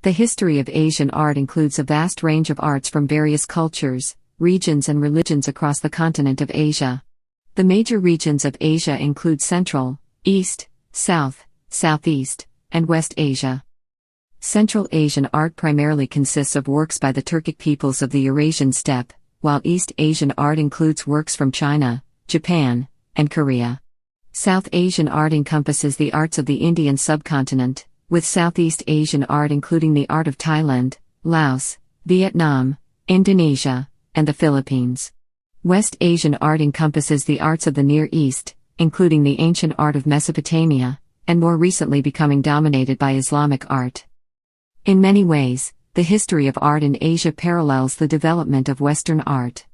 The history of Asian art includes a vast range of arts from various cultures, regions and religions across the continent of Asia. The major regions of Asia include Central, East, South, Southeast, and West Asia. Central Asian art primarily consists of works by the Turkic peoples of the Eurasian Steppe, while East Asian art includes works from China, Japan, and Korea. South Asian art encompasses the arts of the Indian subcontinent, with Southeast Asian art including the art of Thailand, Laos, Vietnam, Indonesia, and the Philippines. West Asian art encompasses the arts of the Near East, including the ancient art of Mesopotamia, and more recently becoming dominated by Islamic art. In many ways, the history of art in Asia parallels the development of Western art.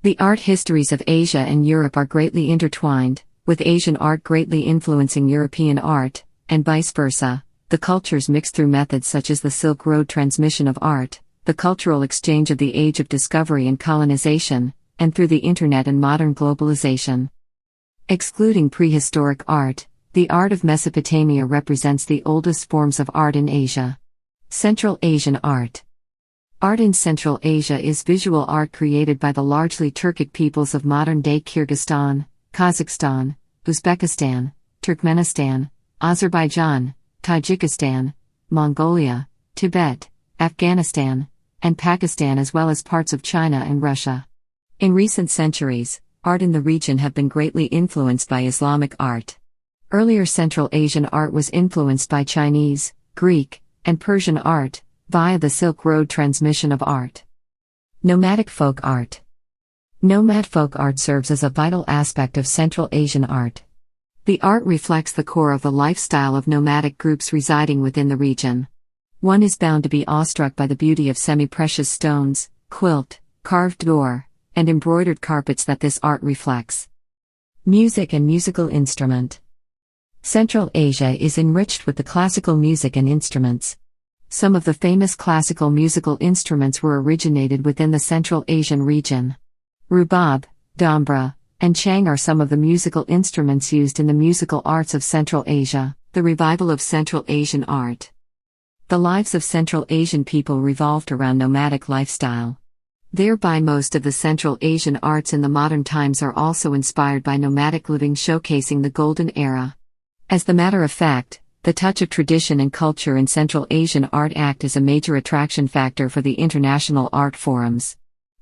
The art histories of Asia and Europe are greatly intertwined, with Asian art greatly influencing European art, and vice versa. The cultures mix through methods such as the Silk Road transmission of art, the cultural exchange of the Age of Discovery and colonization, and through the Internet and modern globalization. Excluding prehistoric art, the art of Mesopotamia represents the oldest forms of art in Asia. Central Asian art. Art in Central Asia is visual art created by the largely Turkic peoples of modern-day Kyrgyzstan, Kazakhstan, Uzbekistan, Turkmenistan, Azerbaijan, Tajikistan, Mongolia, Tibet, Afghanistan, and Pakistan, as well as parts of China and Russia. In recent centuries, art in the region have been greatly influenced by Islamic art. Earlier Central Asian art was influenced by Chinese, Greek, and Persian art, via the Silk Road transmission of art. Nomadic folk art. Nomad folk art serves as a vital aspect of Central Asian art. The art reflects the core of the lifestyle of nomadic groups residing within the region. One is bound to be awestruck by the beauty of semi-precious stones, quilt, carved door, and embroidered carpets that this art reflects. Music and musical instrument. Central Asia is enriched with the classical music and instruments. Some of the famous classical musical instruments were originated within the Central Asian region. Rubab, Dombra, and Chang are some of the musical instruments used in the musical arts of Central Asia. The revival of Central Asian art. The lives of Central Asian people revolved around nomadic lifestyle. Thereby most of the Central Asian arts in the modern times are also inspired by nomadic living, showcasing the golden era. As the matter of fact, the touch of tradition and culture in Central Asian art act as a major attraction factor for the international art forums.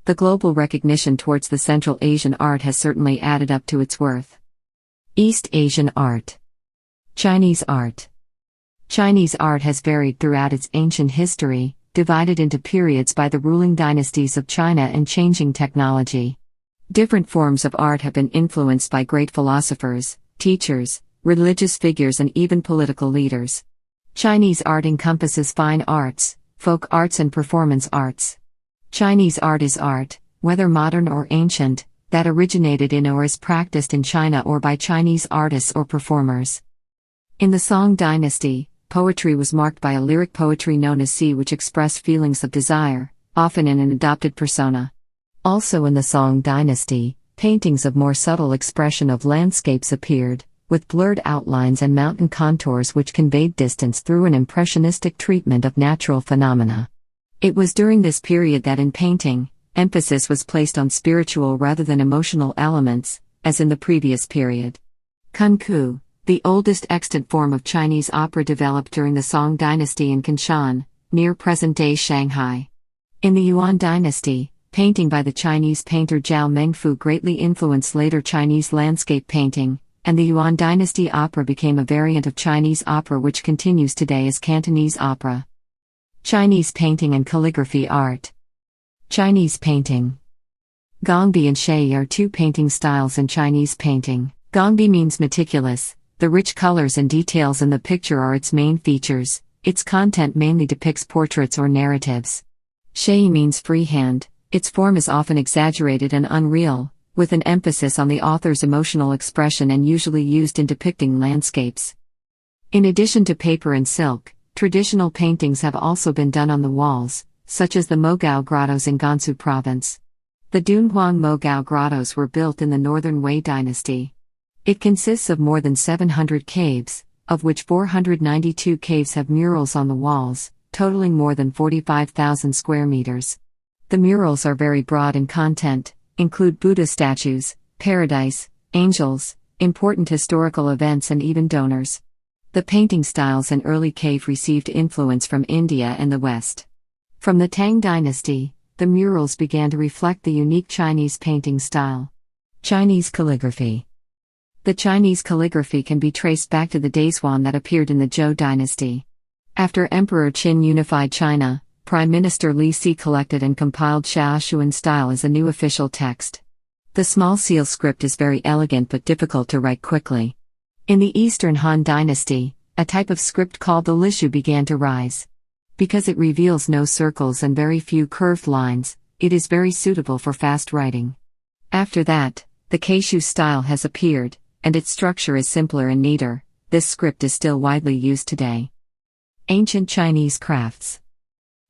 The global recognition towards the Central Asian art has certainly added up to its worth. East Asian art. Chinese art. Chinese art has varied throughout its ancient history, divided into periods by the ruling dynasties of China and changing technology. Different forms of art have been influenced by great philosophers, teachers, religious figures, and even political leaders. Chinese art encompasses fine arts, folk arts, and performance arts. Chinese art is art, whether modern or ancient, that originated in or is practiced in China or by Chinese artists or performers. In the Song dynasty, poetry was marked by a lyric poetry known as Si, which expressed feelings of desire, often in an adopted persona. Also in the Song dynasty, paintings of more subtle expression of landscapes appeared, with blurred outlines and mountain contours which conveyed distance through an impressionistic treatment of natural phenomena. It was during this period that in painting, emphasis was placed on spiritual rather than emotional elements, as in the previous period. Kunku, the oldest extant form of Chinese opera, developed during the Song dynasty in Kunshan, near present-day Shanghai. In the Yuan dynasty, painting by the Chinese painter Zhao Mengfu greatly influenced later Chinese landscape painting, and the Yuan dynasty opera became a variant of Chinese opera which continues today as Cantonese opera. Chinese painting and calligraphy art. Chinese painting. Gongbi and Shei are two painting styles in Chinese painting. Gongbi means meticulous. The rich colors and details in the picture are its main features. Its content mainly depicts portraits or narratives. Shei means freehand. Its form is often exaggerated and unreal, with an emphasis on the author's emotional expression and usually used in depicting landscapes. In addition to paper and silk, traditional paintings have also been done on the walls, such as the Mogao grottos in Gansu province. The Dunhuang Mogao grottos were built in the Northern Wei dynasty. It consists of more than 700 caves, of which 492 caves have murals on the walls, totaling more than 45,000 square meters. The murals are very broad in content, include Buddha statues, paradise, angels, important historical events and even donors. The painting styles in early cave received influence from India and the West. From the Tang dynasty, the murals began to reflect the unique Chinese painting style. Chinese calligraphy. The Chinese calligraphy can be traced back to the Daishuan that appeared in the Zhou dynasty. After Emperor Qin unified China, Prime Minister Li Si collected and compiled Xiaoshuan style as a new official text. The small seal script is very elegant but difficult to write quickly. In the Eastern Han Dynasty, a type of script called the Lishu began to rise. Because it reveals no circles and very few curved lines, it is very suitable for fast writing. After that, the Keishu style has appeared, and its structure is simpler and neater. This script is still widely used today. Ancient Chinese crafts.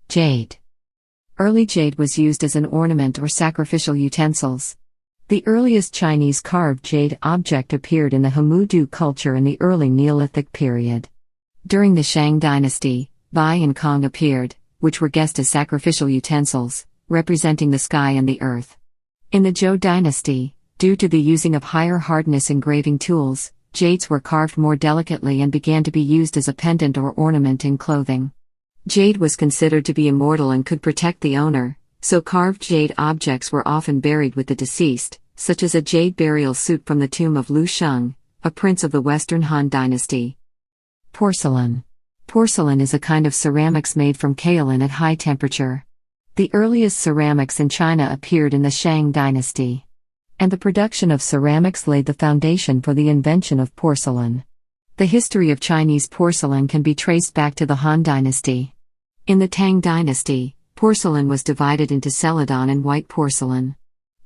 Jade. Early jade was used as an ornament or sacrificial utensils. The earliest Chinese carved jade object appeared in the Hamudu culture in the early Neolithic period. During the Shang dynasty, Bai and Kong appeared, which were guessed as sacrificial utensils, representing the sky and the earth. In the Zhou dynasty, due to the using of higher hardness engraving tools, jades were carved more delicately and began to be used as a pendant or ornament in clothing. Jade was considered to be immortal and could protect the owner, so carved jade objects were often buried with the deceased, such as a jade burial suit from the tomb of Lu Sheng, a prince of the Western Han dynasty. Porcelain. Porcelain is a kind of ceramics made from kaolin at high temperature. The earliest ceramics in China appeared in the Shang dynasty. And the production of ceramics laid the foundation for the invention of porcelain. The history of Chinese porcelain can be traced back to the Han dynasty. In the Tang dynasty, porcelain was divided into celadon and white porcelain.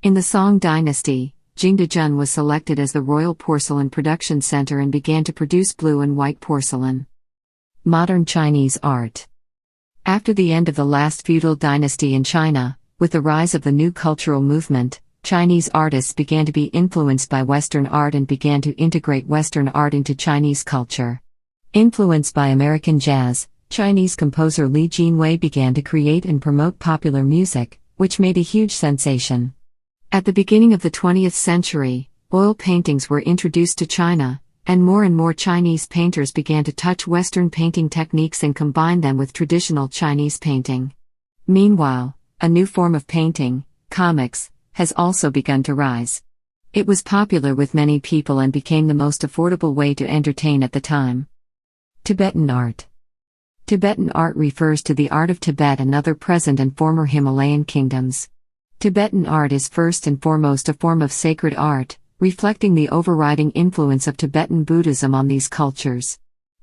In the Song dynasty, Jingdezhen was selected as the royal porcelain production center and began to produce blue and white porcelain. Modern Chinese art. After the end of the last feudal dynasty in China, with the rise of the new cultural movement, Chinese artists began to be influenced by Western art and began to integrate Western art into Chinese culture. Influenced by American jazz, Chinese composer Li Jinwei began to create and promote popular music, which made a huge sensation. At the beginning of the 20th century, oil paintings were introduced to China, and more Chinese painters began to touch Western painting techniques and combine them with traditional Chinese painting. Meanwhile, a new form of painting, comics, has also begun to rise. It was popular with many people and became the most affordable way to entertain at the time. Tibetan art. Tibetan art refers to the art of Tibet and other present and former Himalayan kingdoms. Tibetan art is first and foremost a form of sacred art, reflecting the overriding influence of Tibetan Buddhism on these cultures.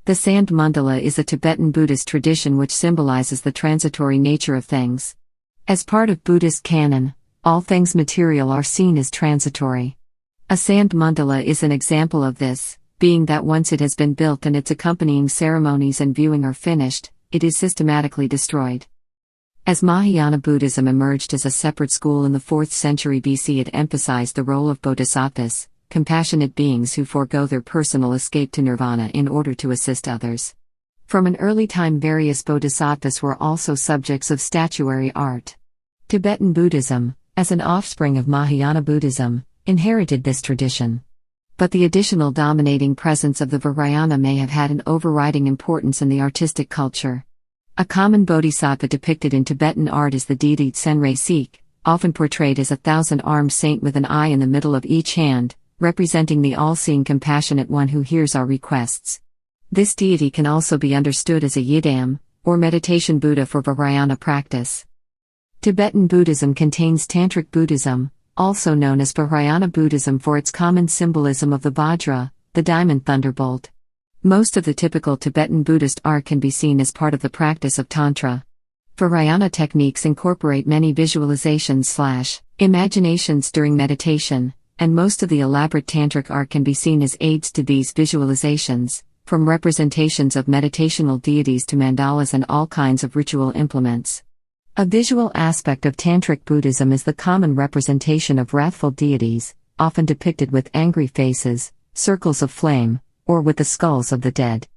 The sand mandala is a Tibetan Buddhist tradition which symbolizes the transitory nature of things. As part of Buddhist canon, all things material are seen as transitory. A sand mandala is an example of this, being that once it has been built and its accompanying ceremonies and viewing are finished, it is systematically destroyed. As Mahayana Buddhism emerged as a separate school in the 4th century BC, it emphasized the role of bodhisattvas, compassionate beings who forego their personal escape to nirvana in order to assist others. From an early time, various bodhisattvas were also subjects of statuary art. Tibetan Buddhism, as an offspring of Mahayana Buddhism, inherited this tradition. But the additional dominating presence of the Vajrayana may have had an overriding importance in the artistic culture. A common bodhisattva depicted in Tibetan art is the deity Tsenre Sik, often portrayed as a 1,000-armed saint with an eye in the middle of each hand, representing the all-seeing compassionate one who hears our requests. This deity can also be understood as a Yidam, or meditation Buddha for Vajrayana practice. Tibetan Buddhism contains Tantric Buddhism, also known as Vajrayana Buddhism for its common symbolism of the Vajra, the diamond thunderbolt. Most of the typical Tibetan Buddhist art can be seen as part of the practice of Tantra. Vajrayana techniques incorporate many visualizations/imaginations during meditation, and most of the elaborate tantric art can be seen as aids to these visualizations, from representations of meditational deities to mandalas and all kinds of ritual implements. A visual aspect of Tantric Buddhism is the common representation of wrathful deities, often depicted with angry faces, circles of flame, or with the skulls of the dead.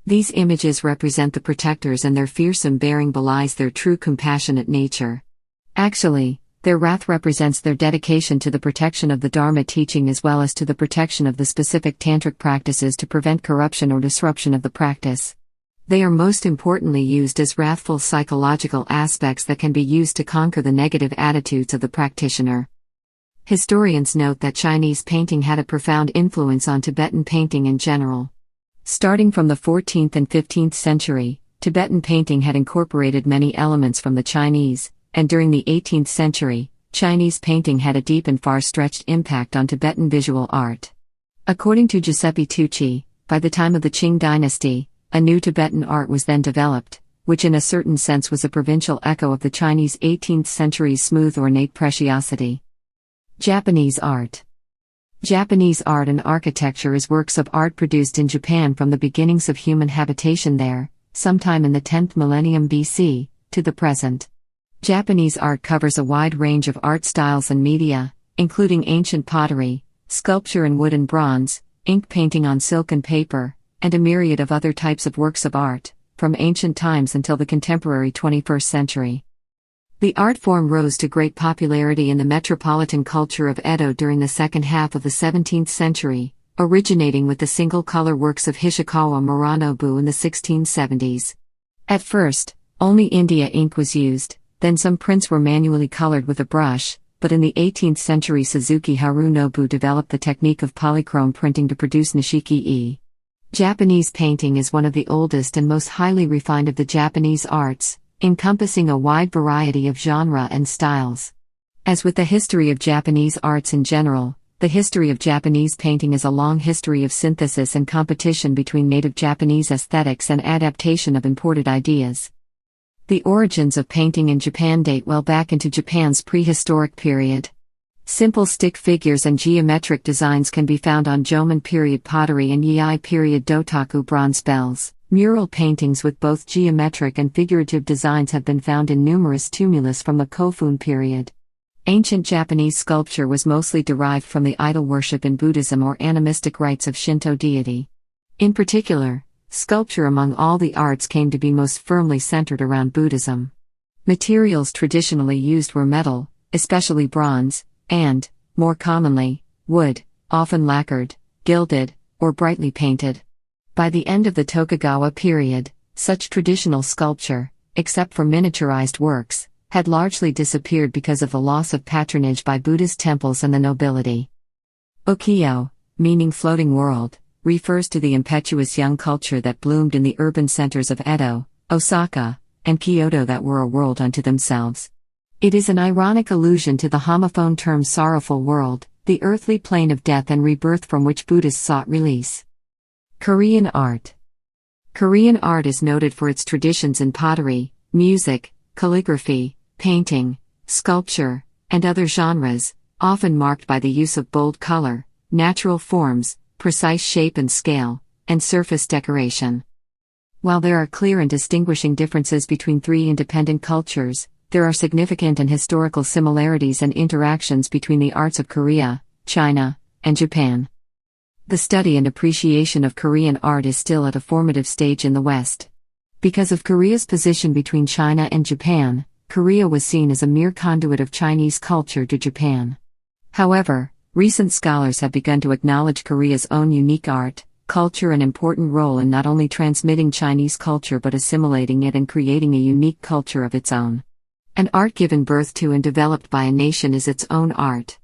These images represent the protectors, and their fearsome bearing belies their true compassionate nature. Actually, their wrath represents their dedication to the protection of the Dharma teaching as well as to the protection of the specific tantric practices to prevent corruption or disruption of the practice. They are most importantly used as wrathful psychological aspects that can be used to conquer the negative attitudes of the practitioner. Historians note that Chinese painting had a profound influence on Tibetan painting in general. Starting from the 14th and 15th century, Tibetan painting had incorporated many elements from the Chinese, and during the 18th century, Chinese painting had a deep and far-stretched impact on Tibetan visual art. According to Giuseppe Tucci, by the time of the Qing dynasty, a new Tibetan art was then developed, which in a certain sense was a provincial echo of the Chinese 18th century's smooth ornate preciosity. Japanese art. Japanese art and architecture is works of art produced in Japan from the beginnings of human habitation there, sometime in the 10th millennium BC, to the present. Japanese art covers a wide range of art styles and media, including ancient pottery, sculpture in wood and bronze, ink painting on silk and paper, and a myriad of other types of works of art, from ancient times until the contemporary 21st century. The art form rose to great popularity in the metropolitan culture of Edo during the second half of the 17th century, originating with the single-color works of Hishikawa Muranobu in the 1670s. At first, only India ink was used, then some prints were manually colored with a brush, but in the 18th century Suzuki Harunobu developed the technique of polychrome printing to produce nishiki-e. Japanese painting is one of the oldest and most highly refined of the Japanese arts, encompassing a wide variety of genre and styles. As with the history of Japanese arts in general, the history of Japanese painting is a long history of synthesis and competition between native Japanese aesthetics and adaptation of imported ideas. The origins of painting in Japan date well back into Japan's prehistoric period. Simple stick figures and geometric designs can be found on Jomon period pottery and Yei period Dotaku bronze bells. Mural paintings with both geometric and figurative designs have been found in numerous tumulus from the Kofun period. Ancient Japanese sculpture was mostly derived from the idol worship in Buddhism or animistic rites of Shinto deity. In particular, sculpture among all the arts came to be most firmly centered around Buddhism. Materials traditionally used were metal, especially bronze, and, more commonly, wood, often lacquered, gilded, or brightly painted. By the end of the Tokugawa period, such traditional sculpture, except for miniaturized works, had largely disappeared because of the loss of patronage by Buddhist temples and the nobility. Ukiyo, meaning floating world, refers to the impetuous young culture that bloomed in the urban centers of Edo, Osaka, and Kyoto that were a world unto themselves. It is an ironic allusion to the homophone term sorrowful world, the earthly plane of death and rebirth from which Buddhists sought release. Korean art. Korean art is noted for its traditions in pottery, music, calligraphy, painting, sculpture, and other genres, often marked by the use of bold color, natural forms, precise shape and scale, and surface decoration. While there are clear and distinguishing differences between three independent cultures, there are significant and historical similarities and interactions between the arts of Korea, China, and Japan. The study and appreciation of Korean art is still at a formative stage in the West. Because of Korea's position between China and Japan, Korea was seen as a mere conduit of Chinese culture to Japan. However, recent scholars have begun to acknowledge Korea's own unique art, culture and important role in not only transmitting Chinese culture but assimilating it and creating a unique culture of its own. An art given birth to and developed by a nation is its own art.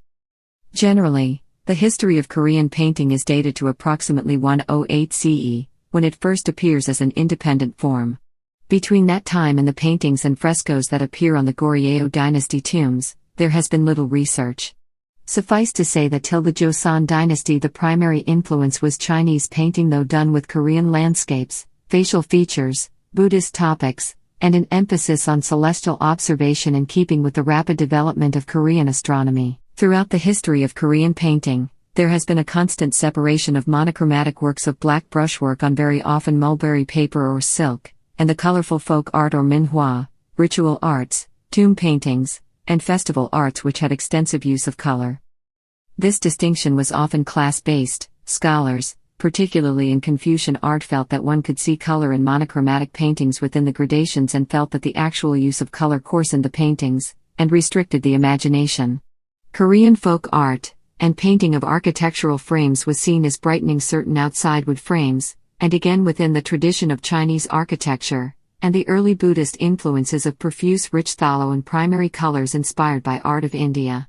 Generally, the history of Korean painting is dated to approximately 108 CE, when it first appears as an independent form. Between that time and the paintings and frescoes that appear on the Goryeo dynasty tombs, there has been little research. Suffice to say that till the Joseon dynasty the primary influence was Chinese painting, though done with Korean landscapes, facial features, Buddhist topics, and an emphasis on celestial observation in keeping with the rapid development of Korean astronomy. Throughout the history of Korean painting, there has been a constant separation of monochromatic works of black brushwork on very often mulberry paper or silk, and the colorful folk art or minhwa, ritual arts, tomb paintings, and festival arts which had extensive use of color. This distinction was often class-based. Scholars, particularly in Confucian art, felt that one could see color in monochromatic paintings within the gradations and felt that the actual use of color coarsened the paintings and restricted the imagination. Korean folk art and painting of architectural frames was seen as brightening certain outside wood frames, and again within the tradition of Chinese architecture, and the early Buddhist influences of profuse rich thalo and primary colors inspired by art of India.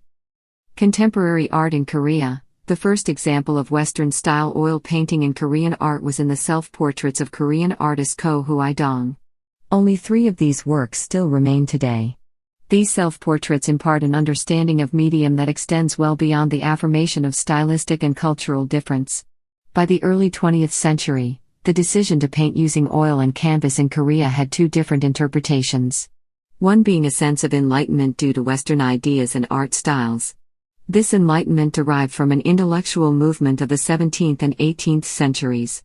Contemporary art in Korea. The first example of Western-style oil painting in Korean art was in the self-portraits of Korean artist Ko Hui-dong. Only 3 of these works still remain today. These self-portraits impart an understanding of medium that extends well beyond the affirmation of stylistic and cultural difference. By the early 20th century, the decision to paint using oil and canvas in Korea had 2 different interpretations. One being a sense of enlightenment due to Western ideas and art styles. This enlightenment derived from an intellectual movement of the 17th and 18th centuries.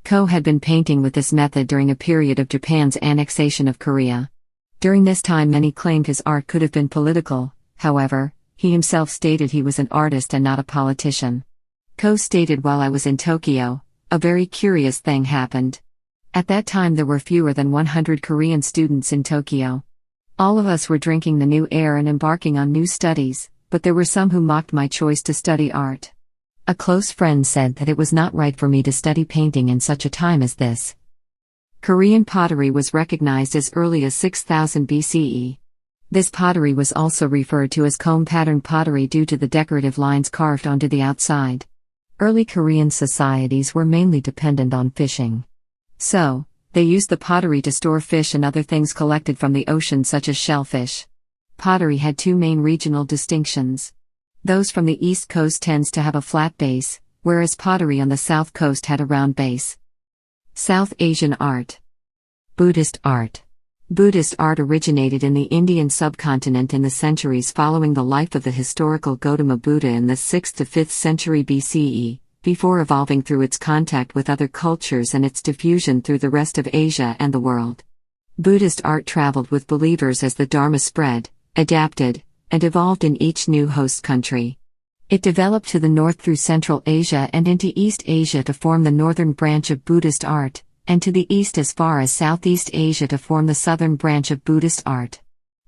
Ko had been painting with this method during a period of Japan's annexation of Korea. During this time many claimed his art could have been political, however, he himself stated he was an artist and not a politician. Ko stated, "While I was in Tokyo, a very curious thing happened. At that time there were fewer than 100 Korean students in Tokyo. All of us were drinking the new air and embarking on new studies. But there were some who mocked my choice to study art. A close friend said that it was not right for me to study painting in such a time as this." Korean pottery was recognized as early as 6000 BCE. This pottery was also referred to as comb pattern pottery due to the decorative lines carved onto the outside. Early Korean societies were mainly dependent on fishing. So, they used the pottery to store fish and other things collected from the ocean such as shellfish. Pottery had 2 main regional distinctions. Those from the East Coast tends to have a flat base, whereas pottery on the South Coast had a round base. South Asian art. Buddhist art. Buddhist art originated in the Indian subcontinent in the centuries following the life of the historical Gautama Buddha in the 6th to 5th century BCE, before evolving through its contact with other cultures and its diffusion through the rest of Asia and the world. Buddhist art traveled with believers as the Dharma spread, adapted, and evolved in each new host country. It developed to the north through Central Asia and into East Asia to form the northern branch of Buddhist art, and to the east as far as Southeast Asia to form the southern branch of Buddhist art.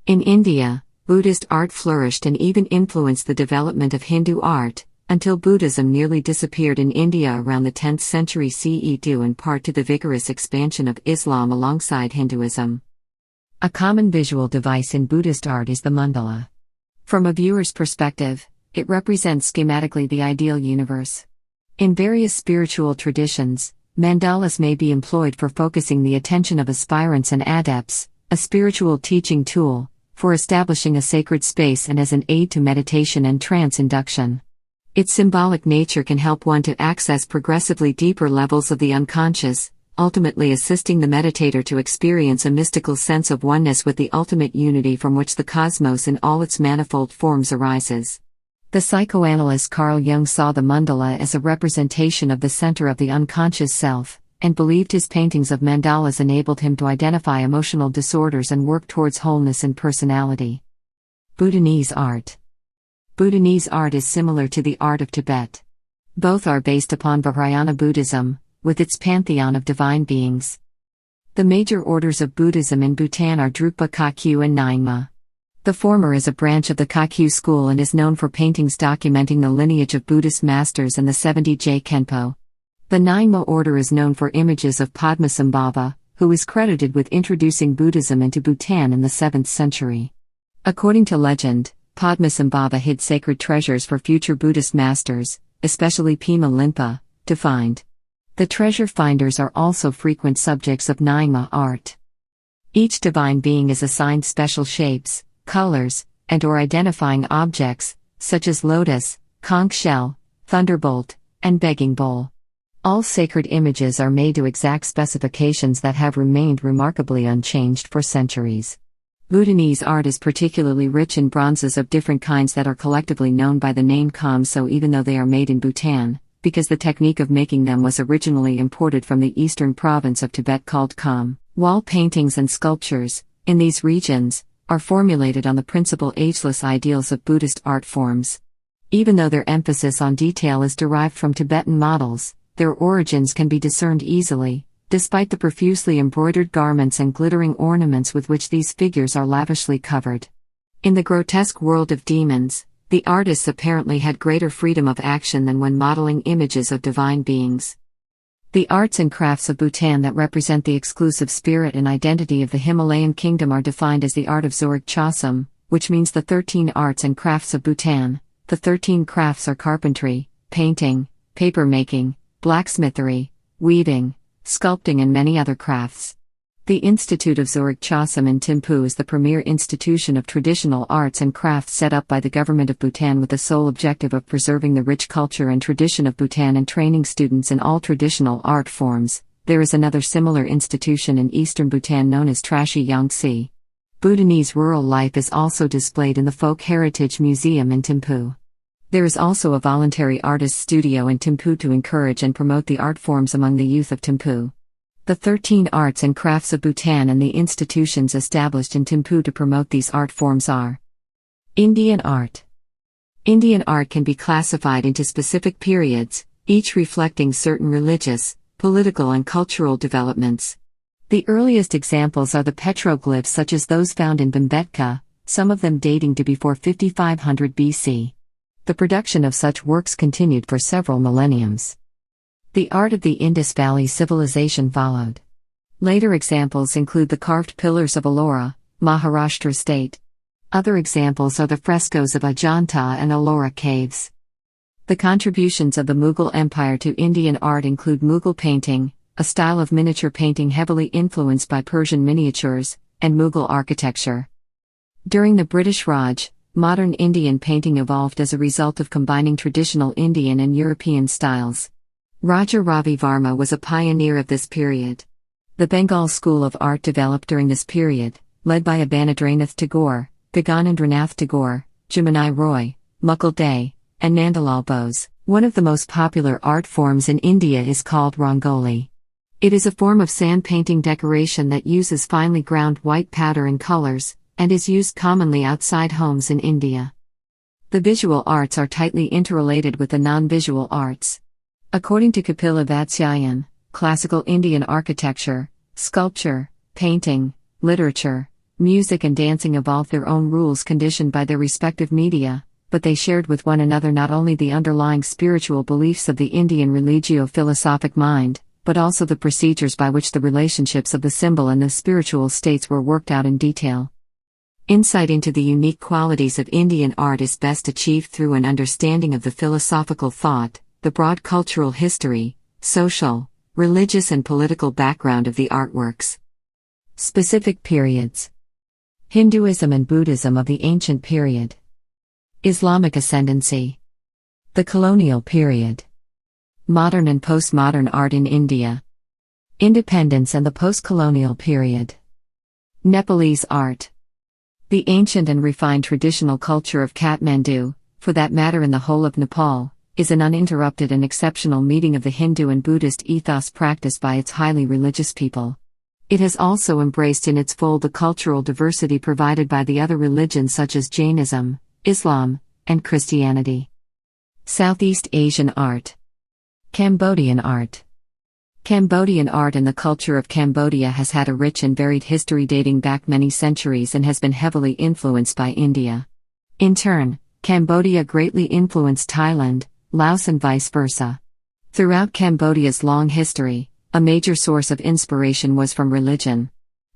In India, Buddhist art flourished and even influenced the development of Hindu art, until Buddhism nearly disappeared in India around the 10th century CE due in part to the vigorous expansion of Islam alongside Hinduism. A common visual device in Buddhist art is the mandala. From a viewer's perspective, it represents schematically the ideal universe. In various spiritual traditions, mandalas may be employed for focusing the attention of aspirants and adepts, a spiritual teaching tool, for establishing a sacred space and as an aid to meditation and trance induction. Its symbolic nature can help one to access progressively deeper levels of the unconscious, ultimately assisting the meditator to experience a mystical sense of oneness with the ultimate unity from which the cosmos in all its manifold forms arises. The psychoanalyst Carl Jung saw the mandala as a representation of the center of the unconscious self, and believed his paintings of mandalas enabled him to identify emotional disorders and work towards wholeness in personality. Bhutanese art. Bhutanese art is similar to the art of Tibet. Both are based upon Vajrayana Buddhism, with its pantheon of divine beings. The major orders of Buddhism in Bhutan are Drukpa Kakyu and Nyingma. The former is a branch of the Kakyu school and is known for paintings documenting the lineage of Buddhist masters and the 70 Khenpo. The Nyingma order is known for images of Padmasambhava, who is credited with introducing Buddhism into Bhutan in the 7th century. According to legend, Padmasambhava hid sacred treasures for future Buddhist masters, especially Pema Linpa, to find. The treasure finders are also frequent subjects of Nyingma art. Each divine being is assigned special shapes, colors, and/or identifying objects, such as lotus, conch shell, thunderbolt, and begging bowl. All sacred images are made to exact specifications that have remained remarkably unchanged for centuries. Bhutanese art is particularly rich in bronzes of different kinds that are collectively known by the name kamso even though they are made in Bhutan, because the technique of making them was originally imported from the eastern province of Tibet called Kham. Wall paintings and sculptures, in these regions, are formulated on the principal ageless ideals of Buddhist art forms. Even though their emphasis on detail is derived from Tibetan models, their origins can be discerned easily, despite the profusely embroidered garments and glittering ornaments with which these figures are lavishly covered. In the grotesque world of demons, the artists apparently had greater freedom of action than when modeling images of divine beings. The arts and crafts of Bhutan that represent the exclusive spirit and identity of the Himalayan kingdom are defined as the art of Zorig Chasam, which means the 13 arts and crafts of Bhutan. The 13 crafts are carpentry, painting, paper making, blacksmithery, weaving, sculpting and many other crafts. The Institute of Zorig Chasam in Thimphu is the premier institution of traditional arts and crafts set up by the government of Bhutan with the sole objective of preserving the rich culture and tradition of Bhutan and training students in all traditional art forms. There is another similar institution in eastern Bhutan known as Trashi Yangtze. Bhutanese rural life is also displayed in the Folk Heritage Museum in Thimphu. There is also a voluntary artist studio in Thimphu to encourage and promote the art forms among the youth of Thimphu. The 13 arts and crafts of Bhutan and the institutions established in Thimphu to promote these art forms are: Indian art. Indian art can be classified into specific periods, each reflecting certain religious, political and cultural developments. The earliest examples are the petroglyphs such as those found in Bhimbetka, some of them dating to before 5500 BC. The production of such works continued for several millenniums. The art of the Indus Valley Civilization followed. Later examples include the carved pillars of Ellora, Maharashtra state. Other examples are the frescoes of Ajanta and Ellora caves. The contributions of the Mughal Empire to Indian art include Mughal painting, a style of miniature painting heavily influenced by Persian miniatures, and Mughal architecture. During the British Raj, modern Indian painting evolved as a result of combining traditional Indian and European styles. Raja Ravi Varma was a pioneer of this period. The Bengal school of art developed during this period, led by Abanadranath Tagore, Gaganendranath Tagore, Jamini Roy, Mukul Dey, and Nandalal Bose. One of the most popular art forms in India is called Rangoli. It is a form of sand painting decoration that uses finely ground white powder and colors, and is used commonly outside homes in India. The visual arts are tightly interrelated with the non-visual arts. According to Kapila Vatsyayan, classical Indian architecture, sculpture, painting, literature, music and dancing evolved their own rules conditioned by their respective media, but they shared with one another not only the underlying spiritual beliefs of the Indian religio-philosophic mind, but also the procedures by which the relationships of the symbol and the spiritual states were worked out in detail. Insight into the unique qualities of Indian art is best achieved through an understanding of the philosophical thought, the broad cultural history, social, religious and political background of the artworks. Specific periods: Hinduism and Buddhism of the ancient period. Islamic ascendancy. The colonial period. Modern and postmodern art in India. Independence and the post-colonial period. Nepalese art. The ancient and refined traditional culture of Kathmandu, for that matter in the whole of Nepal, is an uninterrupted and exceptional meeting of the Hindu and Buddhist ethos practiced by its highly religious people. It has also embraced in its fold the cultural diversity provided by the other religions such as Jainism, Islam, and Christianity. Southeast Asian art. Cambodian art. Cambodian art and the culture of Cambodia has had a rich and varied history dating back many centuries and has been heavily influenced by India. In turn, Cambodia greatly influenced Thailand, Laos and vice versa. Throughout Cambodia's long history, a major source of inspiration was from religion.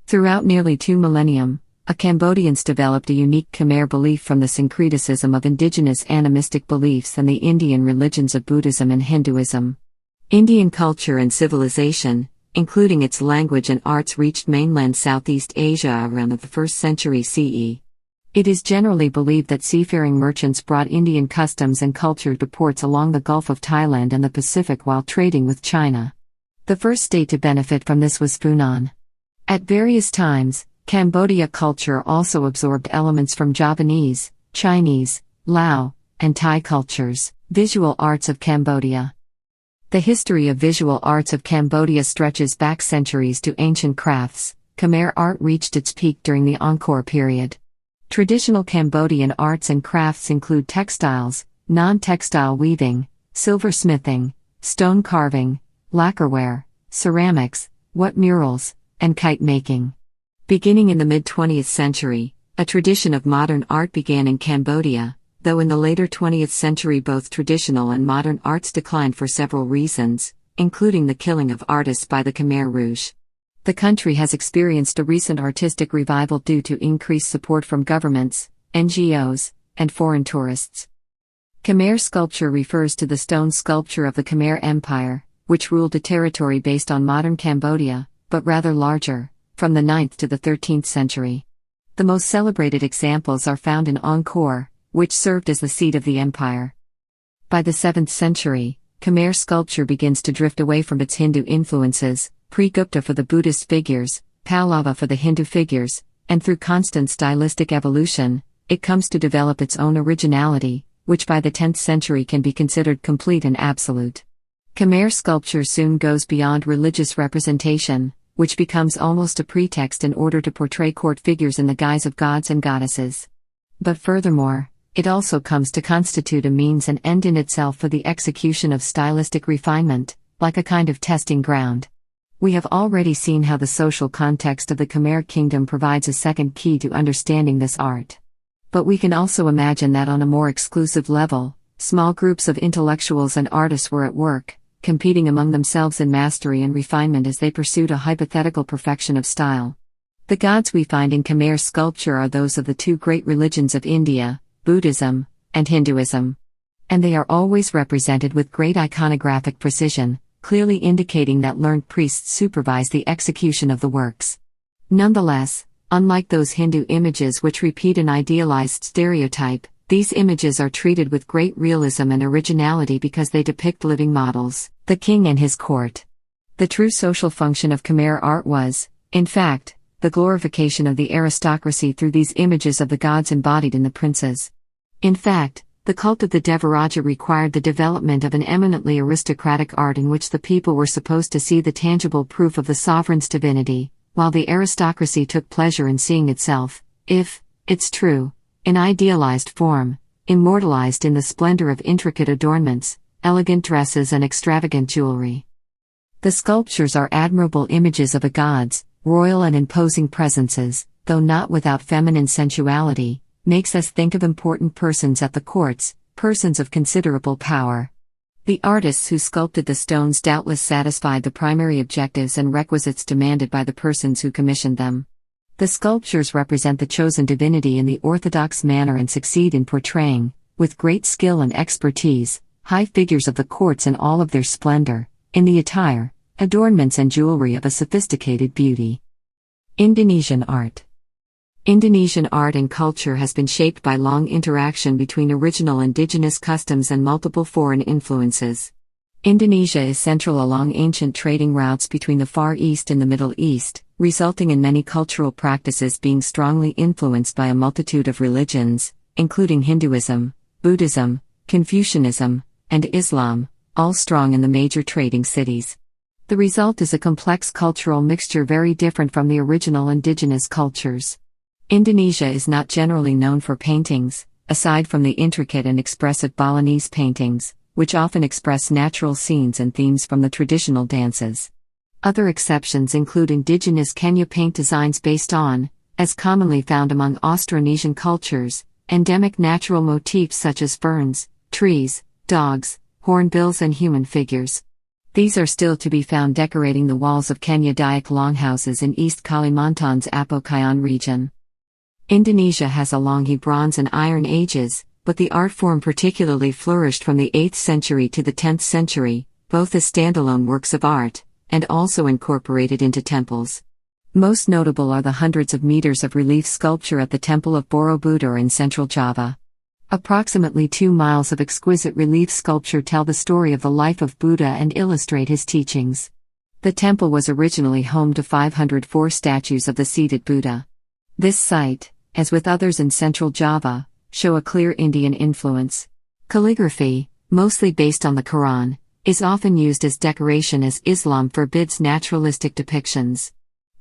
Throughout nearly 2 millennium, Cambodians developed a unique Khmer belief from the syncretism of indigenous animistic beliefs and the Indian religions of Buddhism and Hinduism. Indian culture and civilization, including its language and arts, reached mainland Southeast Asia around the 1st century CE. It is generally believed that seafaring merchants brought Indian customs and culture to ports along the Gulf of Thailand and the Pacific while trading with China. The first state to benefit from this was Funan. At various times, Cambodia culture also absorbed elements from Javanese, Chinese, Lao, and Thai cultures. Visual arts of Cambodia. The history of visual arts of Cambodia stretches back centuries to ancient crafts. Khmer art reached its peak during the Angkor period. Traditional Cambodian arts and crafts include textiles, non-textile weaving, silversmithing, stone carving, lacquerware, ceramics, wet murals, and kite making. Beginning in the mid-20th century, a tradition of modern art began in Cambodia, though in the later 20th century both traditional and modern arts declined for several reasons, including the killing of artists by the Khmer Rouge. The country has experienced a recent artistic revival due to increased support from governments, NGOs, and foreign tourists. Khmer sculpture refers to the stone sculpture of the Khmer Empire, which ruled a territory based on modern Cambodia, but rather larger, from the 9th to the 13th century. The most celebrated examples are found in Angkor, which served as the seat of the empire. By the 7th century, Khmer sculpture begins to drift away from its Hindu influences, pre-Gupta for the Buddhist figures, Pallava for the Hindu figures, and through constant stylistic evolution, it comes to develop its own originality, which by the 10th century can be considered complete and absolute. Khmer sculpture soon goes beyond religious representation, which becomes almost a pretext in order to portray court figures in the guise of gods and goddesses. But furthermore, it also comes to constitute a means and end in itself for the execution of stylistic refinement, like a kind of testing ground. We have already seen how the social context of the Khmer kingdom provides a second key to understanding this art. But we can also imagine that on a more exclusive level, small groups of intellectuals and artists were at work, competing among themselves in mastery and refinement as they pursued a hypothetical perfection of style. The gods we find in Khmer sculpture are those of the two great religions of India, Buddhism and Hinduism. And they are always represented with great iconographic precision, clearly indicating that learned priests supervise the execution of the works. Nonetheless, unlike those Hindu images which repeat an idealized stereotype, these images are treated with great realism and originality because they depict living models, the king and his court. The true social function of Khmer art was, in fact, the glorification of the aristocracy through these images of the gods embodied in the princes. In fact, the cult of the Devaraja required the development of an eminently aristocratic art in which the people were supposed to see the tangible proof of the sovereign's divinity, while the aristocracy took pleasure in seeing itself, if it's true, in idealized form, immortalized in the splendor of intricate adornments, elegant dresses and extravagant jewelry. The sculptures are admirable images of the gods, royal and imposing presences, though not without feminine sensuality, makes us think of important persons at the courts, persons of considerable power. The artists who sculpted the stones doubtless satisfied the primary objectives and requisites demanded by the persons who commissioned them. The sculptures represent the chosen divinity in the orthodox manner and succeed in portraying, with great skill and expertise, high figures of the courts in all of their splendor, in the attire, adornments and jewelry of a sophisticated beauty. Indonesian art. Indonesian art and culture has been shaped by long interaction between original indigenous customs and multiple foreign influences. Indonesia is central along ancient trading routes between the Far East and the Middle East, resulting in many cultural practices being strongly influenced by a multitude of religions, including Hinduism, Buddhism, Confucianism, and Islam, all strong in the major trading cities. The result is a complex cultural mixture very different from the original indigenous cultures. Indonesia is not generally known for paintings, aside from the intricate and expressive Balinese paintings, which often express natural scenes and themes from the traditional dances. Other exceptions include indigenous Kenya paint designs based on, as commonly found among Austronesian cultures, endemic natural motifs such as ferns, trees, dogs, hornbills and human figures. These are still to be found decorating the walls of Kenya Dayak longhouses in East Kalimantan's Apokayan region. Indonesia has a long Bronze and Iron Ages, but the art form particularly flourished from the 8th century to the 10th century, both as standalone works of art, and also incorporated into temples. Most notable are the hundreds of meters of relief sculpture at the Temple of Borobudur in central Java. Approximately 2 miles of exquisite relief sculpture tell the story of the life of Buddha and illustrate his teachings. The temple was originally home to 504 statues of the seated Buddha. This site, as with others in central Java, show a clear Indian influence. Calligraphy, mostly based on the Quran, is often used as decoration as Islam forbids naturalistic depictions.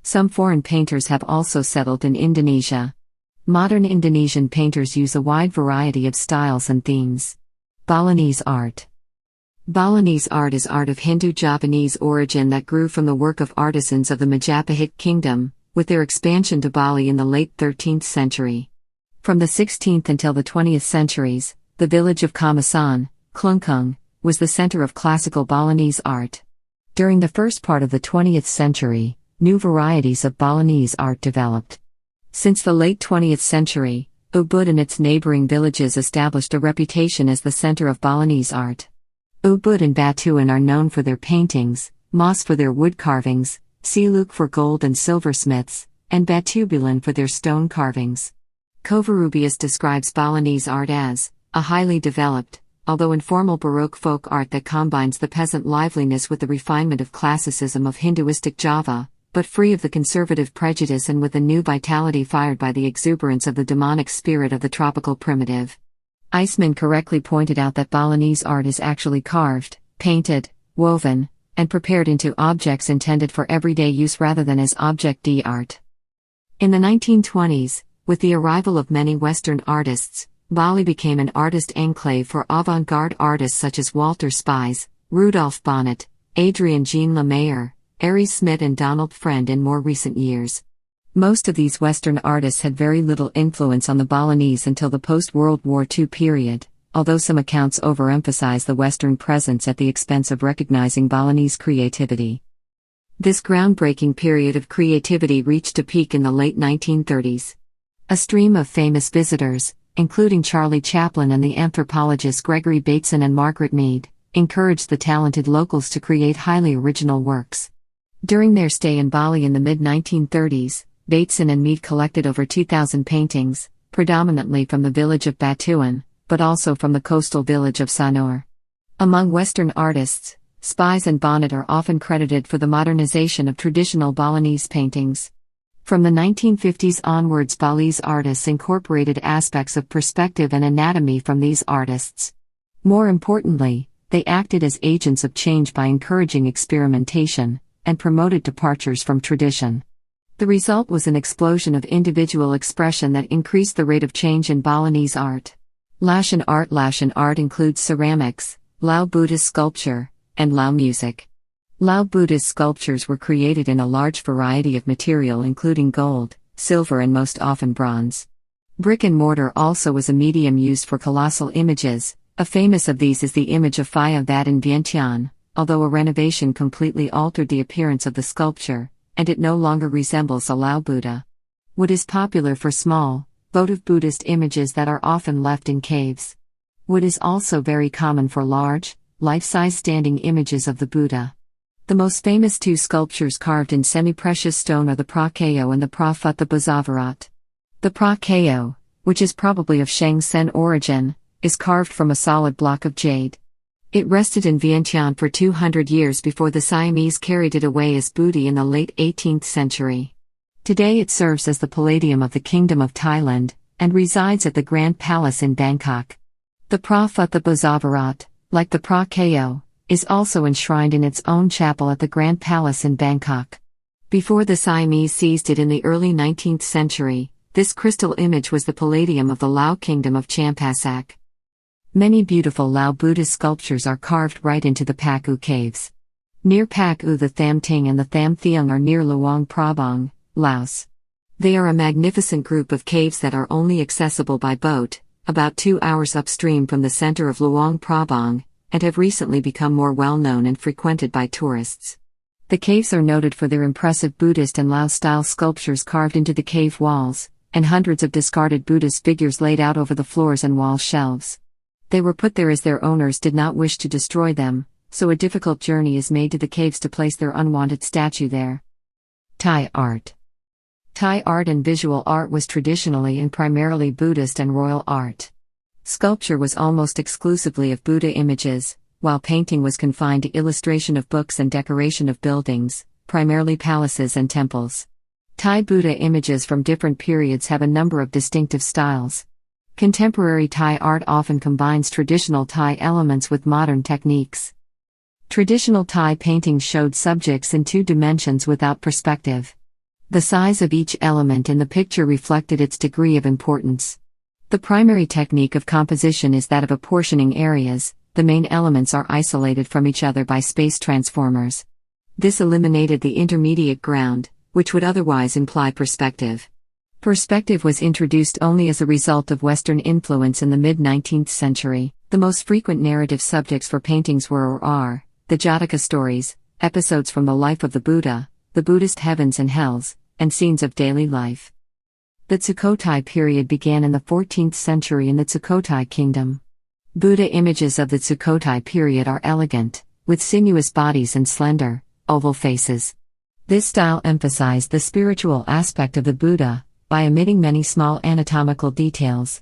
Some foreign painters have also settled in Indonesia. Modern Indonesian painters use a wide variety of styles and themes. Balinese art. Balinese art is art of Hindu-Javanese origin that grew from the work of artisans of the Majapahit kingdom, with their expansion to Bali in the late 13th century. From the 16th until the 20th centuries, the village of Kamasan, Klungkung, was the center of classical Balinese art. During the first part of the 20th century, new varieties of Balinese art developed. Since the late 20th century, Ubud and its neighboring villages established a reputation as the center of Balinese art. Ubud and Batuan are known for their paintings, Mas for their wood carvings, Siluk for gold and silversmiths, and Batubulan for their stone carvings. Covarrubias describes Balinese art as a highly developed, although informal Baroque folk art that combines the peasant liveliness with the refinement of classicism of Hinduistic Java, but free of the conservative prejudice and with a new vitality fired by the exuberance of the demonic spirit of the tropical primitive. Eisman correctly pointed out that Balinese art is actually carved, painted, woven, and prepared into objects intended for everyday use rather than as object d'art. In the 1920s, with the arrival of many Western artists, Bali became an artist enclave for avant-garde artists such as Walter Spies, Rudolf Bonnet, Adrian Jean Lemaire, Aries Smith and Donald Friend in more recent years. Most of these Western artists had very little influence on the Balinese until the post-World War II period, although some accounts overemphasize the Western presence at the expense of recognizing Balinese creativity. This groundbreaking period of creativity reached a peak in the late 1930s. A stream of famous visitors, including Charlie Chaplin and the anthropologists Gregory Bateson and Margaret Mead, encouraged the talented locals to create highly original works. During their stay in Bali in the mid-1930s, Bateson and Mead collected over 2,000 paintings, predominantly from the village of Batuan, but also from the coastal village of Sanur. Among Western artists, Spies and Bonnet are often credited for the modernization of traditional Balinese paintings. From the 1950s onwards, Balinese artists incorporated aspects of perspective and anatomy from these artists. More importantly, they acted as agents of change by encouraging experimentation, and promoted departures from tradition. The result was an explosion of individual expression that increased the rate of change in Balinese art. Laotian art includes ceramics, Lao Buddhist sculpture, and Lao music. Lao Buddhist sculptures were created in a large variety of material including gold, silver and most often bronze. Brick and mortar also was a medium used for colossal images. A famous of these is the image of Phaya Vat in Vientiane, although a renovation completely altered the appearance of the sculpture, and it no longer resembles a Lao Buddha. Wood is popular for small, votive Buddhist images that are often left in caves. Wood is also very common for large, life-size standing images of the Buddha. The most famous two sculptures carved in semi-precious stone are the Pra Keo and the Pra Phutta Bozavarat. The Pra Keo, which is probably of Shang-Sen origin, is carved from a solid block of jade. It rested in Vientiane for 200 years before the Siamese carried it away as booty in the late 18th century. Today it serves as the Palladium of the Kingdom of Thailand, and resides at the Grand Palace in Bangkok. The Pra Phutta Bozavarat, like the Pra Keo, is also enshrined in its own chapel at the Grand Palace in Bangkok. Before the Siamese seized it in the early 19th century, this crystal image was the Palladium of the Lao Kingdom of Champasak. Many beautiful Lao Buddhist sculptures are carved right into the Pak U caves. Near Pak U the Tham Ting and the Tham Thiang are near Luang Prabang, Laos. They are a magnificent group of caves that are only accessible by boat, about 2 hours upstream from the center of Luang Prabang, and have recently become more well-known and frequented by tourists. The caves are noted for their impressive Buddhist and Lao-style sculptures carved into the cave walls, and hundreds of discarded Buddhist figures laid out over the floors and wall shelves. They were put there as their owners did not wish to destroy them, so a difficult journey is made to the caves to place their unwanted statue there. Thai art. Thai art and visual art was traditionally and primarily Buddhist and royal art. Sculpture was almost exclusively of Buddha images, while painting was confined to illustration of books and decoration of buildings, primarily palaces and temples. Thai Buddha images from different periods have a number of distinctive styles. Contemporary Thai art often combines traditional Thai elements with modern techniques. Traditional Thai paintings showed subjects in 2 dimensions without perspective. The size of each element in the picture reflected its degree of importance. The primary technique of composition is that of apportioning areas, the main elements are isolated from each other by space transformers. This eliminated the intermediate ground, which would otherwise imply perspective. Perspective was introduced only as a result of Western influence in the mid-19th century. The most frequent narrative subjects for paintings were or are the Jataka stories, episodes from the life of the Buddha, the Buddhist heavens and hells, and scenes of daily life. The Sukhothai period began in the 14th century in the Sukhothai kingdom. Buddha images of the Sukhothai period are elegant, with sinuous bodies and slender, oval faces. This style emphasized the spiritual aspect of the Buddha, by omitting many small anatomical details.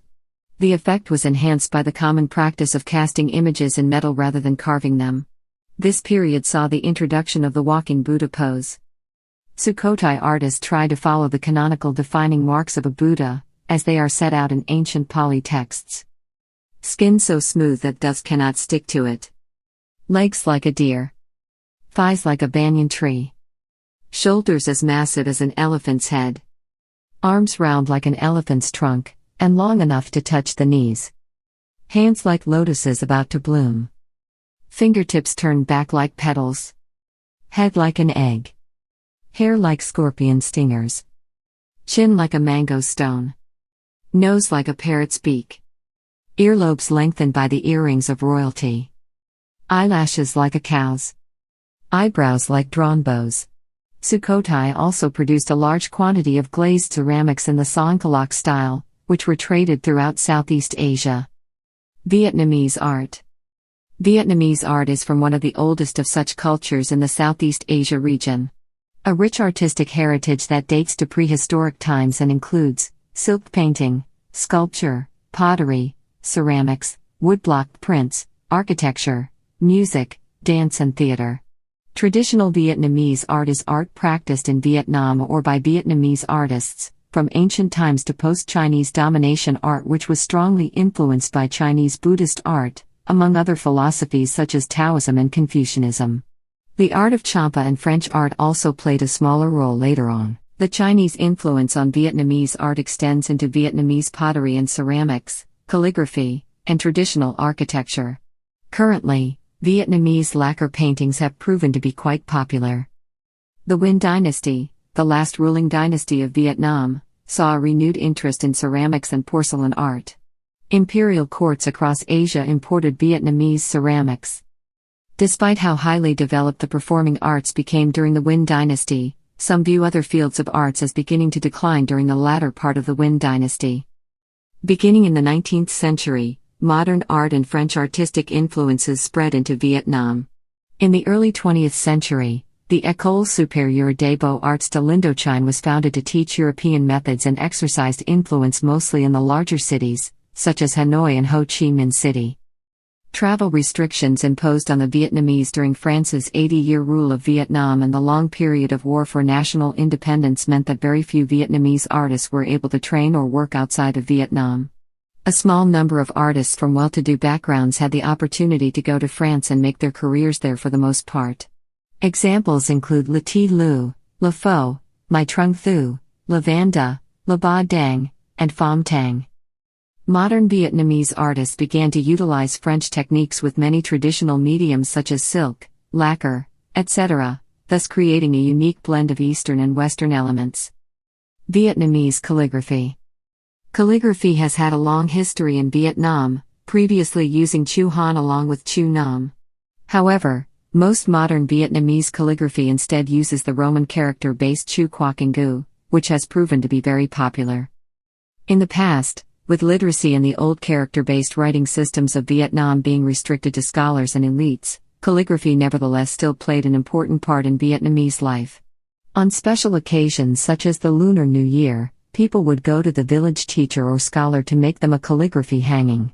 The effect was enhanced by the common practice of casting images in metal rather than carving them. This period saw the introduction of the walking Buddha pose. Sukhothai artists tried to follow the canonical defining marks of a Buddha, as they are set out in ancient Pali texts. Skin so smooth that dust cannot stick to it. Legs like a deer. Thighs like a banyan tree. Shoulders as massive as an elephant's head. Arms round like an elephant's trunk, and long enough to touch the knees. Hands like lotuses about to bloom. Fingertips turned back like petals. Head like an egg. Hair like scorpion stingers. Chin like a mango stone. Nose like a parrot's beak. Earlobes lengthened by the earrings of royalty. Eyelashes like a cow's. Eyebrows like drawn bows. Sukhothai also produced a large quantity of glazed ceramics in the Songkhalok style, which were traded throughout Southeast Asia. Vietnamese art. Vietnamese art is from one of the oldest of such cultures in the Southeast Asia region. A rich artistic heritage that dates to prehistoric times and includes silk painting, sculpture, pottery, ceramics, woodblock prints, architecture, music, dance and theater. Traditional Vietnamese art is art practiced in Vietnam or by Vietnamese artists, from ancient times to post-Chinese domination art which was strongly influenced by Chinese Buddhist art, among other philosophies such as Taoism and Confucianism. The art of Champa and French art also played a smaller role later on. The Chinese influence on Vietnamese art extends into Vietnamese pottery and ceramics, calligraphy, and traditional architecture. Currently, Vietnamese lacquer paintings have proven to be quite popular. The Nguyen dynasty, the last ruling dynasty of Vietnam, saw a renewed interest in ceramics and porcelain art. Imperial courts across Asia imported Vietnamese ceramics. Despite how highly developed the performing arts became during the Nguyen dynasty, some view other fields of arts as beginning to decline during the latter part of the Nguyen dynasty. Beginning in the 19th century, modern art and French artistic influences spread into Vietnam. In the early 20th century, the École Supérieure des Beaux-Arts de l'Indochine was founded to teach European methods and exercised influence mostly in the larger cities, such as Hanoi and Ho Chi Minh City. Travel restrictions imposed on the Vietnamese during France's 80-year rule of Vietnam and the long period of war for national independence meant that very few Vietnamese artists were able to train or work outside of Vietnam. A small number of artists from well-to-do backgrounds had the opportunity to go to France and make their careers there for the most part. Examples include Le Thi Lu, Le Pho, Mai Trung Thu, Le Vanda, Le Ba Dang, and Pham Tang. Modern Vietnamese artists began to utilize French techniques with many traditional mediums such as silk, lacquer, etc., thus creating a unique blend of Eastern and Western elements. Vietnamese calligraphy. Calligraphy has had a long history in Vietnam, previously using Chu Han along with Chu Nam. However, most modern Vietnamese calligraphy instead uses the Roman character-based Chu Quoc Ngu, which has proven to be very popular. In the past, with literacy and the old character-based writing systems of Vietnam being restricted to scholars and elites, calligraphy nevertheless still played an important part in Vietnamese life. On special occasions such as the Lunar New Year, people would go to the village teacher or scholar to make them a calligraphy hanging.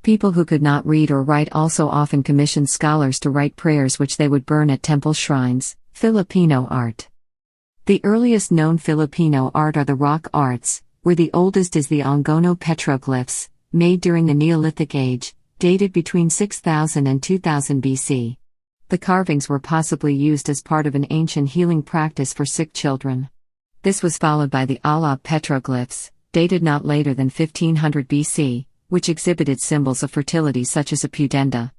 People who could not read or write also often commissioned scholars to write prayers which they would burn at temple shrines. Filipino art. The earliest known Filipino art are the rock arts, where the oldest is the Ongono petroglyphs, made during the Neolithic Age, dated between 6000 and 2000 BC. The carvings were possibly used as part of an ancient healing practice for sick children. This was followed by the Alab petroglyphs, dated not later than 1500 BC, which exhibited symbols of fertility such as a pudenda.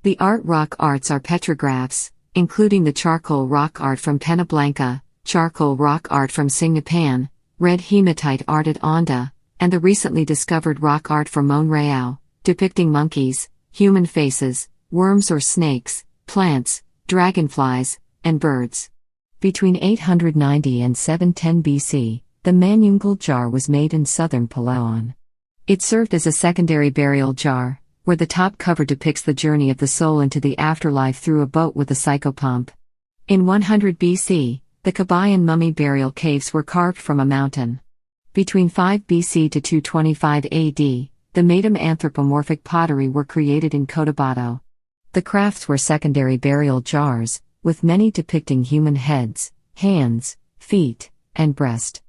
The art rock arts are petrographs, including the charcoal rock art from Penablanca, charcoal rock art from Singnapan, red hematite art at Onda, and the recently discovered rock art from Monreal, depicting monkeys, human faces, worms or snakes, plants, dragonflies, and birds. Between 890 and 710 BC, the Manyungal jar was made in southern Palawan. It served as a secondary burial jar, where the top cover depicts the journey of the soul into the afterlife through a boat with a psychopomp. In 100 BC, the Kabayan mummy burial caves were carved from a mountain. Between 5 BC to 225 AD, the Madam anthropomorphic pottery were created in Cotabato. The crafts were secondary burial jars, with many depicting human heads, hands, feet, and breast.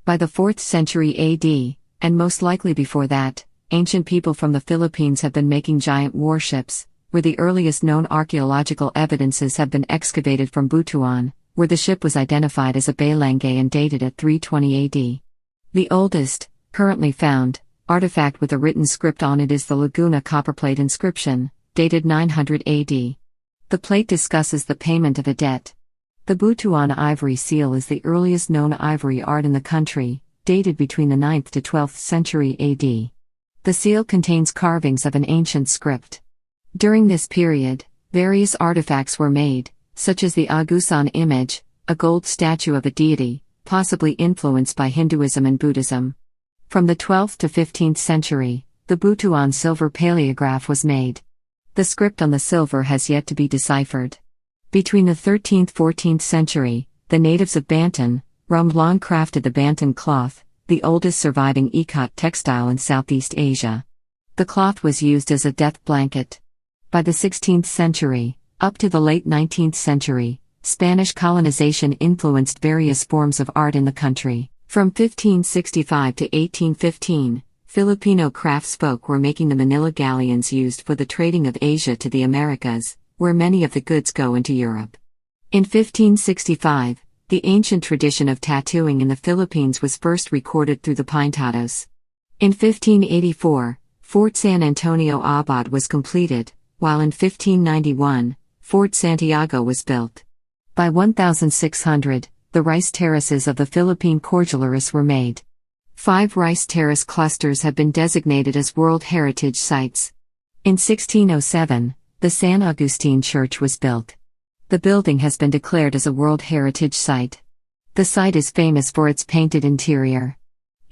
By the 4th century AD, and most likely before that, ancient people from the Philippines have been making giant warships, where the earliest known archaeological evidences have been excavated from Butuan, where the ship was identified as a Balangay and dated at 320 AD. The oldest, currently found, artifact with a written script on it is the Laguna copperplate inscription, dated 900 AD. The plate discusses the payment of a debt. The Butuan ivory seal is the earliest known ivory art in the country, dated between the 9th to 12th century AD. The seal contains carvings of an ancient script. During this period, various artifacts were made, such as the Agusan image, a gold statue of a deity, possibly influenced by Hinduism and Buddhism. From the 12th to 15th century, the Butuan silver paleograph was made. The script on the silver has yet to be deciphered. Between the 13th–14th century, the natives of Banten, Romblon crafted the Banten cloth, the oldest surviving ikat textile in Southeast Asia. The cloth was used as a death blanket. By the 16th century, up to the late 19th century, Spanish colonization influenced various forms of art in the country. From 1565 to 1815, Filipino craftsfolk were making the Manila galleons used for the trading of Asia to the Americas, where many of the goods go into Europe. In 1565, the ancient tradition of tattooing in the Philippines was first recorded through the Pintados. In 1584, Fort San Antonio Abad was completed, while in 1591, Fort Santiago was built. By 1600, the rice terraces of the Philippine Cordilleras were made. 5 rice terrace clusters have been designated as World Heritage Sites. In 1607, the San Agustin Church was built. The building has been declared as a World Heritage Site. The site is famous for its painted interior.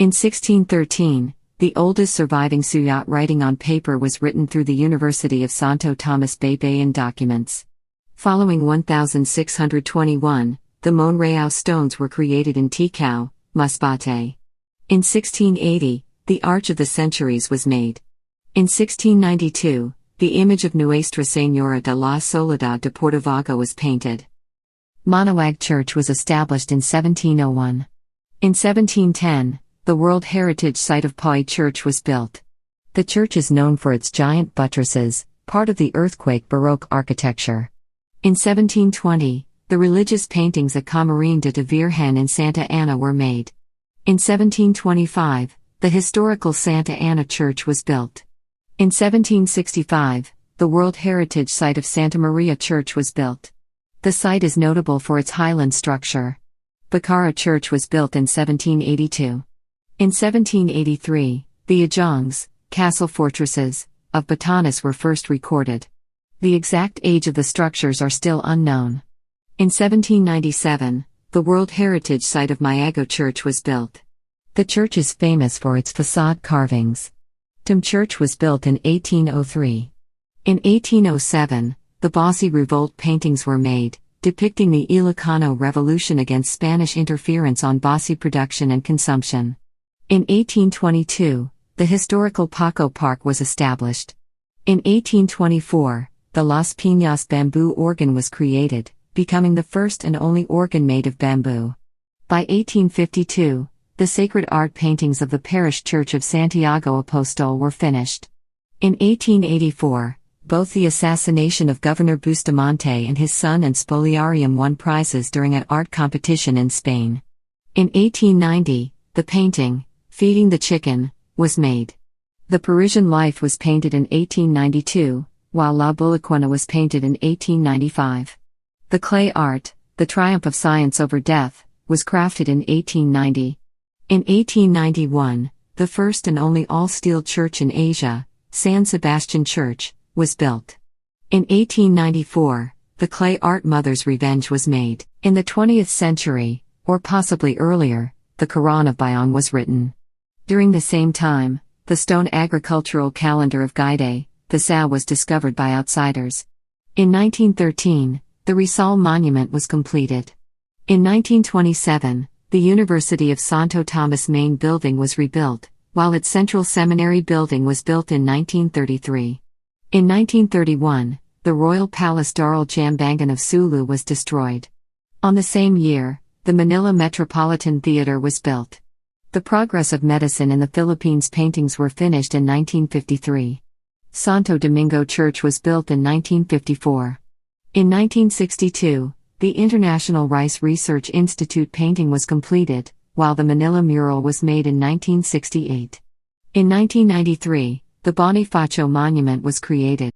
In 1613, the oldest surviving Suyat writing on paper was written through the University of Santo Tomas Baybayin documents. Following 1621, the Monreal stones were created in Ticao, Masbate. In 1680, the Arch of the Centuries was made. In 1692, the image of Nuestra Señora de la Soledad de Portavago was painted. Manaoag Church was established in 1701. In 1710, the World Heritage Site of Pai Church was built. The church is known for its giant buttresses, part of the earthquake Baroque architecture. In 1720, the religious paintings at Camarines de Virgen in Santa Ana were made. In 1725, the historical Santa Ana Church was built. In 1765, the World Heritage Site of Santa Maria Church was built. The site is notable for its highland structure. Bacara Church was built in 1782. In 1783, the Ajongs, castle fortresses, of Bhutanese were first recorded. The exact age of the structures are still unknown. In 1797, the World Heritage Site of Mayago Church was built. The church is famous for its facade carvings. Tum Church was built in 1803. In 1807, the Basi Revolt paintings were made, depicting the Ilocano Revolution against Spanish interference on Basi production and consumption. In 1822, the historical Paco Park was established. In 1824, the Las Piñas bamboo organ was created, becoming the first and only organ made of bamboo. By 1852, the sacred art paintings of the parish church of Santiago Apostol were finished. In 1884, both the assassination of Governor Bustamante and his son and spoliarium won prizes during an art competition in Spain. In 1890, the painting, Feeding the Chicken, was made. The Parisian Life was painted in 1892, while La Bulaquena was painted in 1895. The clay art, The Triumph of Science Over Death, was crafted in 1890. In 1891, the first and only all-steel church in Asia, San Sebastian Church, was built. In 1894, the clay art Mother's Revenge was made. In the 20th century, or possibly earlier, the Quran of Bayong was written. During the same time, the stone agricultural calendar of Gaide, the Sao, was discovered by outsiders. In 1913, the Rizal Monument was completed. In 1927, the University of Santo Tomas main building was rebuilt, while its central seminary building was built in 1933. In 1931, the Royal Palace Darul Jambangan of Sulu was destroyed. On the same year, the Manila Metropolitan Theater was built. The Progress of Medicine in the Philippines paintings were finished in 1953. Santo Domingo Church was built in 1954. In 1962, the International Rice Research Institute painting was completed, while the Manila mural was made in 1968. In 1993, the Bonifacio Monument was created.